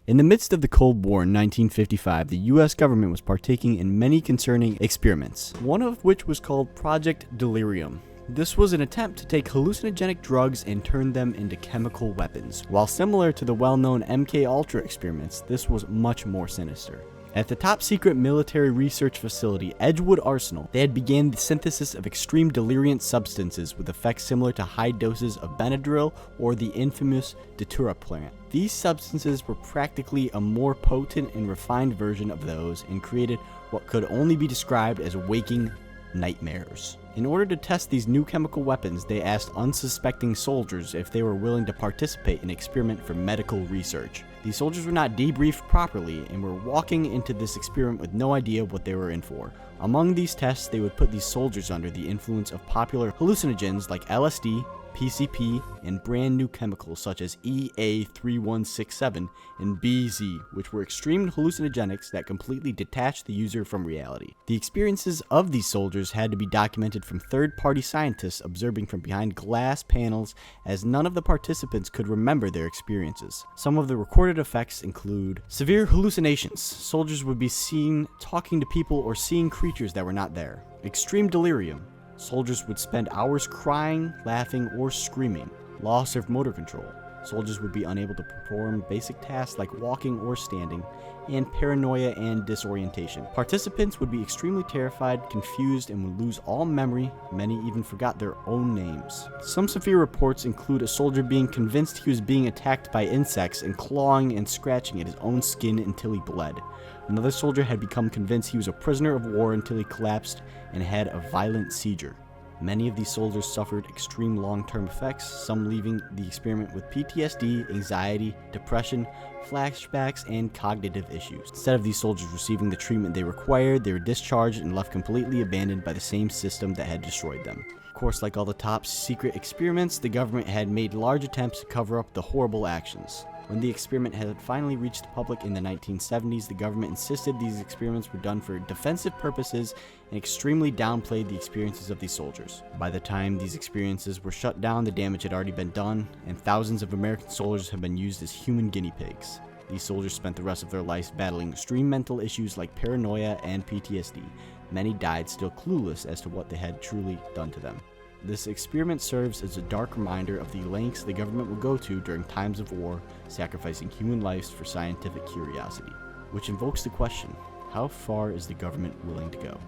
In the midst of the Cold War in 1955, the US government was partaking in many concerning experiments, one of which was called Project Delirium. This was an attempt to take hallucinogenic drugs and turn them into chemical weapons. While similar to the well-known MK Ultra experiments, this was much more sinister. At the top-secret military research facility, Edgewood Arsenal, they had began the synthesis of extreme deliriant substances with effects similar to high doses of Benadryl or the infamous Datura plant. These substances were practically a more potent and refined version of those and created what could only be described as waking nightmares. In order to test these new chemical weapons, they asked unsuspecting soldiers if they were willing to participate in an experiment for medical research. These soldiers were not debriefed properly and were walking into this experiment with no idea what they were in for. Among these tests, they would put these soldiers under the influence of popular hallucinogens like LSD, PCP, and brand new chemicals such as EA3167 and BZ, which were extreme hallucinogenics that completely detached the user from reality. The experiences of these soldiers had to be documented from third-party scientists observing from behind glass panels, as none of the participants could remember their experiences. Some of the recorded effects include severe hallucinations. Soldiers would be seen talking to people or seeing creatures that were not there. Extreme delirium. Soldiers would spend hours crying, laughing, or screaming. Loss of motor control. Soldiers would be unable to perform basic tasks like walking or standing, and paranoia and disorientation. Participants would be extremely terrified, confused, and would lose all memory. Many even forgot their own names. Some severe reports include a soldier being convinced he was being attacked by insects and clawing and scratching at his own skin until he bled. Another soldier had become convinced he was a prisoner of war until he collapsed and had a violent seizure. Many of these soldiers suffered extreme long-term effects, some leaving the experiment with PTSD, anxiety, depression, flashbacks, and cognitive issues. Instead of these soldiers receiving the treatment they required, they were discharged and left completely abandoned by the same system that had destroyed them. Of course, like all the top secret experiments, the government had made large attempts to cover up the horrible actions. When the experiment had finally reached the public in the 1970s, the government insisted these experiments were done for defensive purposes and extremely downplayed the experiences of these soldiers. By the time these experiences were shut down, the damage had already been done, and thousands of American soldiers had been used as human guinea pigs. These soldiers spent the rest of their lives battling extreme mental issues like paranoia and PTSD. Many died still clueless as to what they had truly done to them. This experiment serves as a dark reminder of the lengths the government will go to during times of war, sacrificing human lives for scientific curiosity, which invokes the question, how far is the government willing to go?